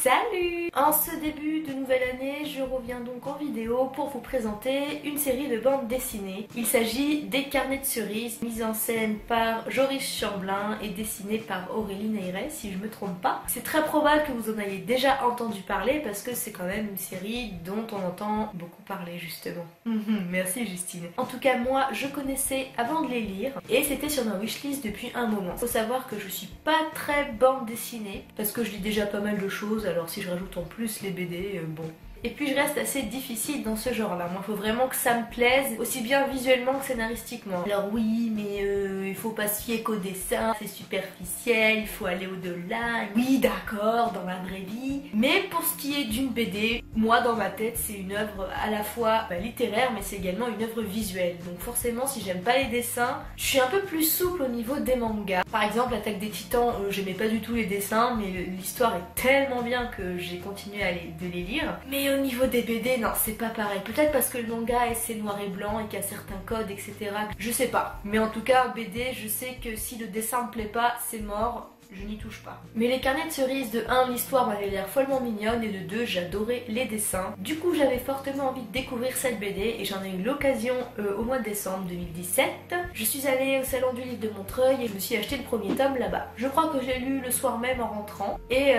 Salut! En ce début de nouvelle année, je reviens donc en vidéo pour vous présenter une série de bandes dessinées. Il s'agit des Carnets de cerises, mise en scène par Joris Chamblin et dessinée par Aurélie Neyret, si je me trompe pas. C'est très probable que vous en ayez déjà entendu parler parce que c'est quand même une série dont on entend beaucoup parler justement. Merci Justine. En tout cas moi, je connaissais avant de les lire et c'était sur ma wishlist depuis un moment. Faut savoir que je suis pas très bande dessinée parce que je lis déjà pas mal de choses. Alors si je rajoute en plus les BD, bon. Et puis je reste assez difficile dans ce genre là, moi faut vraiment que ça me plaise, aussi bien visuellement que scénaristiquement. Alors oui mais il faut pas se fier qu'au dessin, c'est superficiel, il faut aller au-delà. Oui d'accord, dans la vraie vie. Mais pour ce qui est d'une BD, moi dans ma tête c'est une œuvre à la fois littéraire mais c'est également une œuvre visuelle. Donc forcément si j'aime pas les dessins, je suis un peu plus souple au niveau des mangas. Par exemple l'Attaque des Titans, j'aimais pas du tout les dessins mais l'histoire est tellement bien que j'ai continué de les lire. Mais au niveau des BD, non, c'est pas pareil. Peut-être parce que le manga c'est noir et blanc et qu'il y a certains codes, etc. Je sais pas. Mais en tout cas, BD, je sais que si le dessin me plaît pas, c'est mort. Je n'y touche pas. Mais les Carnets de cerises, de 1, l'histoire m'avait l'air follement mignonne et de 2, j'adorais les dessins. Du coup, j'avais fortement envie de découvrir cette BD et j'en ai eu l'occasion au mois de décembre 2017. Je suis allée au salon du livre de Montreuil et je me suis acheté le premier tome là-bas. Je crois que je l'ai lu le soir même en rentrant et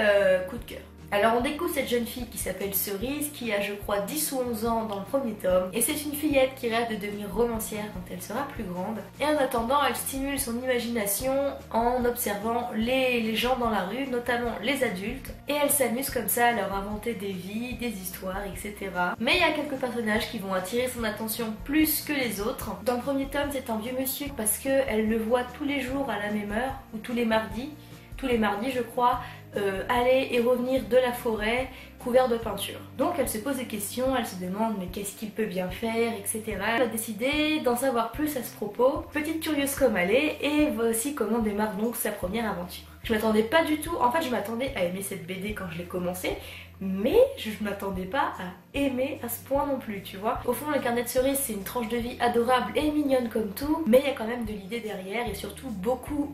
coup de cœur. Alors on découvre cette jeune fille qui s'appelle Cerise, qui a je crois 10 ou 11 ans dans le premier tome, et c'est une fillette qui rêve de devenir romancière quand elle sera plus grande, et en attendant elle stimule son imagination en observant les gens dans la rue, notamment les adultes, et elle s'amuse comme ça à leur inventer des vies, des histoires, etc. Mais il y a quelques personnages qui vont attirer son attention plus que les autres. Dans le premier tome c'est un vieux monsieur parce qu'elle le voit tous les jours à la même heure, ou tous les mardis je crois, aller et revenir de la forêt couvert de peinture. Donc elle se pose des questions, elle se demande mais qu'est-ce qu'il peut bien faire, etc. Elle a décidé d'en savoir plus à ce propos, petite curieuse comme elle est, et voit aussi comment démarre donc sa première aventure. Je m'attendais pas du tout, en fait je m'attendais à aimer cette BD quand je l'ai commencé, mais je m'attendais pas à aimer à ce point non plus, tu vois. Au fond, le Carnet de cerises, c'est une tranche de vie adorable et mignonne comme tout, mais il y a quand même de l'idée derrière et surtout beaucoup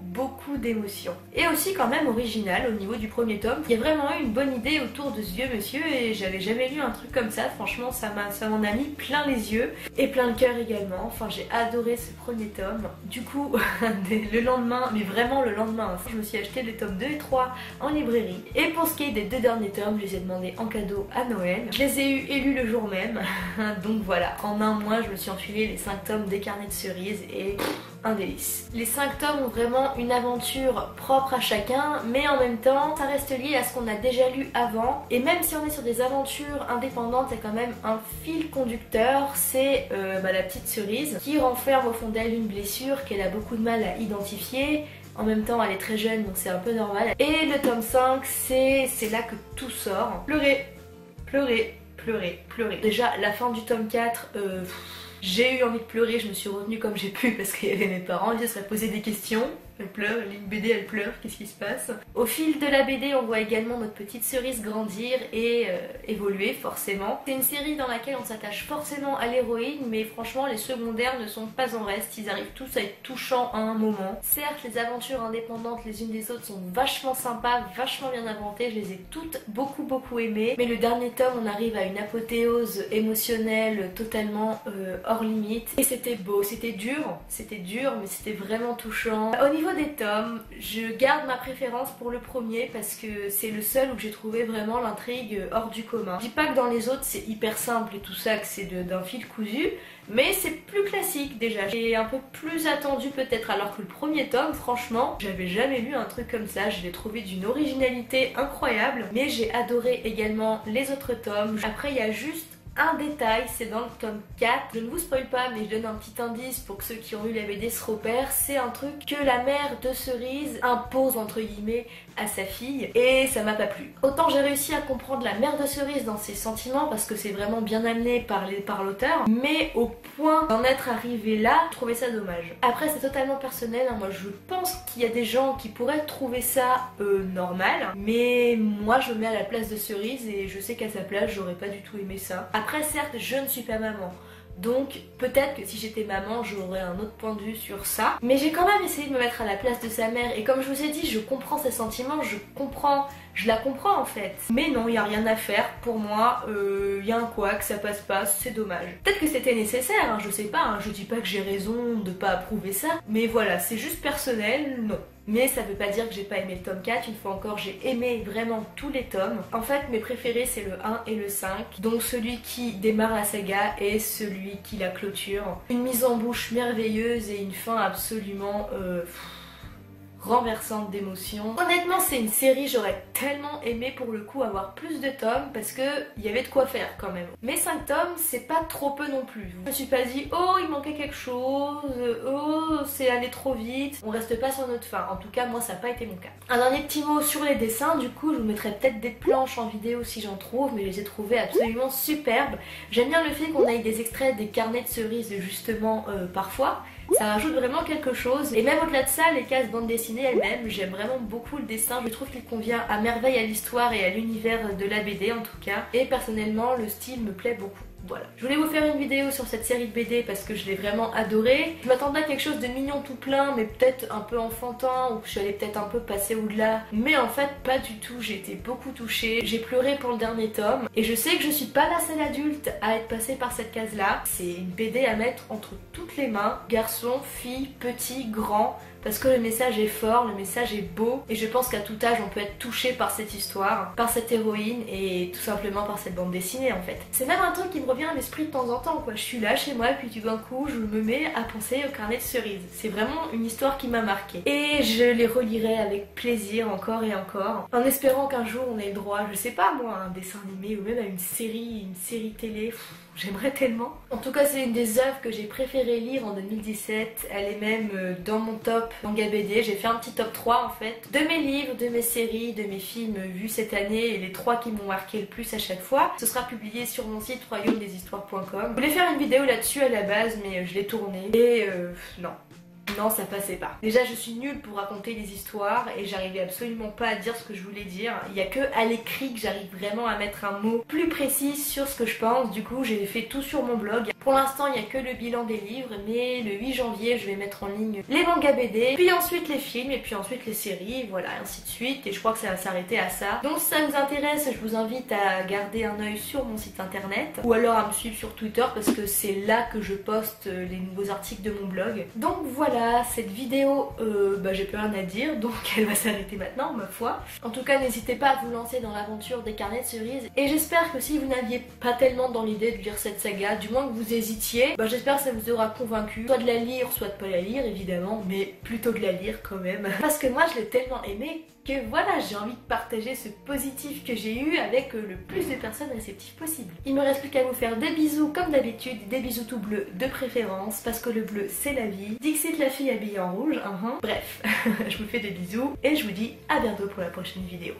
d'émotions. Et aussi quand même original au niveau du premier tome. Il y a vraiment eu une bonne idée autour de ce vieux monsieur et j'avais jamais lu un truc comme ça. Franchement, ça m'en a mis plein les yeux et plein le cœur également. Enfin, j'ai adoré ce premier tome. Du coup, le lendemain, mais vraiment le lendemain, je me suis acheté les tomes 2 et 3 en librairie. Et pour ce qui est des 2 derniers tomes, je les ai demandés en cadeau à Noël. Je les ai eu élus le jour même. Donc voilà, en un mois, je me suis enfilé les 5 tomes des Carnets de cerises et un délice. Les 5 tomes ont vraiment une aventure propre à chacun, mais en même temps, ça reste lié à ce qu'on a déjà lu avant. Et même si on est sur des aventures indépendantes, il y a quand même un fil conducteur, c'est la petite Cerise qui renferme au fond d'elle une blessure qu'elle a beaucoup de mal à identifier. En même temps, elle est très jeune, donc c'est un peu normal. Et le tome 5, c'est là que tout sort. Pleurer. Déjà, la fin du tome 4, j'ai eu envie de pleurer, je me suis retenue comme j'ai pu parce qu'il y avait mes parents, ils se seraient posé des questions. Elle pleure, elle lit une BD, elle pleure, qu'est-ce qui se passe? Au fil de la BD, on voit également notre petite Cerise grandir et évoluer forcément. C'est une série dans laquelle on s'attache forcément à l'héroïne, mais franchement les secondaires ne sont pas en reste, ils arrivent tous à être touchants à un moment. Certes, les aventures indépendantes les unes des autres sont vachement sympas, vachement bien inventées, je les ai toutes beaucoup aimées, mais le dernier tome, on arrive à une apothéose émotionnelle totalement hors limite. Et c'était beau, c'était dur, mais c'était vraiment touchant. Au niveau des tomes, je garde ma préférence pour le premier parce que c'est le seul où j'ai trouvé vraiment l'intrigue hors du commun. Je dis pas que dans les autres c'est hyper simple et tout ça, que c'est d'un fil cousu, mais c'est plus classique déjà. J'ai un peu plus attendu peut-être, alors que le premier tome, franchement, j'avais jamais lu un truc comme ça. Je l'ai trouvé d'une originalité incroyable, mais j'ai adoré également les autres tomes. Après, il y a juste un détail, c'est dans le tome 4, je ne vous spoil pas mais je donne un petit indice pour que ceux qui ont lu la BD se repèrent, c'est un truc que la mère de Cerise impose entre guillemets à sa fille et ça m'a pas plu. Autant j'ai réussi à comprendre la mère de Cerise dans ses sentiments parce que c'est vraiment bien amené par l'auteur, mais au point d'en être arrivé là, je trouvais ça dommage. Après c'est totalement personnel, hein. Moi je pense qu'il y a des gens qui pourraient trouver ça normal, mais moi je me mets à la place de Cerise et je sais qu'à sa place j'aurais pas du tout aimé ça. Après certes je ne suis pas maman, Donc peut-être que si j'étais maman j'aurais un autre point de vue sur ça. Mais j'ai quand même essayé de me mettre à la place de sa mère et comme je vous ai dit, je comprends ses sentiments, je la comprends en fait. Mais non, il n'y a rien à faire pour moi, il y a un couac, ça passe pas, c'est dommage. Peut-être que c'était nécessaire, hein, je sais pas, hein, je dis pas que j'ai raison de pas approuver ça, mais voilà, c'est juste personnel, non. Mais ça veut pas dire que j'ai pas aimé le tome 4, une fois encore j'ai aimé vraiment tous les tomes. En fait mes préférés c'est le 1 et le 5, donc celui qui démarre la saga et celui qui la clôture. Une mise en bouche merveilleuse et une fin absolument renversante d'émotions. Honnêtement c'est une série, j'aurais tellement aimé pour le coup avoir plus de tomes parce que il y avait de quoi faire quand même. Mais 5 tomes c'est pas trop peu non plus. Je me suis pas dit oh il manquait quelque chose, oh c'est allé trop vite. On reste pas sur notre fin, en tout cas moi ça n'a pas été mon cas. Un dernier petit mot sur les dessins, du coup je vous mettrai peut-être des planches en vidéo si j'en trouve, mais je les ai trouvées absolument superbes. J'aime bien le fait qu'on ait des extraits des carnets de cerises justement parfois. Ça rajoute vraiment quelque chose. Et même au-delà de ça, les cases bande dessinée elles-mêmes, j'aime vraiment beaucoup le dessin. Je trouve qu'il convient à merveille à l'histoire et à l'univers de la BD en tout cas. Et personnellement, le style me plaît beaucoup. Voilà. Je voulais vous faire une vidéo sur cette série de BD parce que je l'ai vraiment adorée. Je m'attendais à quelque chose de mignon tout plein, mais peut-être un peu enfantin, ou que je suis allée peut-être un peu passer au-delà. Mais en fait, pas du tout. J'ai été beaucoup touchée. J'ai pleuré pour le dernier tome. Et je sais que je suis pas la seule adulte à être passée par cette case-là. C'est une BD à mettre entre toutes les mains. Garçon, fille, petit, grand. Parce que le message est fort, le message est beau et je pense qu'à tout âge on peut être touché par cette histoire, par cette héroïne et tout simplement par cette bande dessinée en fait. C'est même un truc qui me revient à l'esprit de temps en temps quoi. Je suis là chez moi et puis tout d'un coup je me mets à penser au carnet de cerises. C'est vraiment une histoire qui m'a marquée. Et je les relirai avec plaisir encore et encore, en espérant qu'un jour on ait le droit, je sais pas moi, à un dessin animé ou même à une série télé. J'aimerais tellement. En tout cas c'est une des œuvres que j'ai préféré lire en 2017. Elle est même dans mon top manga BD. J'ai fait un petit top 3 en fait. De mes livres, de mes séries, de mes films vus cette année et les 3 qui m'ont marqué le plus à chaque fois. Ce sera publié sur mon site royaume-des-histoires.com. Je voulais faire une vidéo là-dessus à la base mais je l'ai tournée et non. Non, ça passait pas. Déjà, je suis nulle pour raconter des histoires et j'arrivais absolument pas à dire ce que je voulais dire. Il y a que à l'écrit que j'arrive vraiment à mettre un mot plus précis sur ce que je pense. Du coup, j'ai fait tout sur mon blog. Pour l'instant, il y a que le bilan des livres, mais le 8 janvier, je vais mettre en ligne les mangas BD, puis ensuite les films, et puis ensuite les séries, voilà, ainsi de suite. Et je crois que ça va s'arrêter à ça. Donc, si ça vous intéresse, je vous invite à garder un œil sur mon site internet, ou alors à me suivre sur Twitter, parce que c'est là que je poste les nouveaux articles de mon blog. Donc voilà, cette vidéo, j'ai plus rien à dire, donc elle va s'arrêter maintenant, ma foi. En tout cas, n'hésitez pas à vous lancer dans l'aventure des carnets de cerises. Et j'espère que si vous n'aviez pas tellement dans l'idée de lire cette saga, du moins que vous hésitiez, j'espère que ça vous aura convaincu, soit de la lire, soit de pas la lire évidemment, mais plutôt de la lire quand même. Parce que moi je l'ai tellement aimée que voilà, j'ai envie de partager ce positif que j'ai eu avec le plus de personnes réceptives possible. Il me reste plus qu'à vous faire des bisous comme d'habitude, des bisous tout bleus de préférence, parce que le bleu c'est la vie. Dixit la fille habillée en rouge, Bref, je vous fais des bisous et je vous dis à bientôt pour la prochaine vidéo.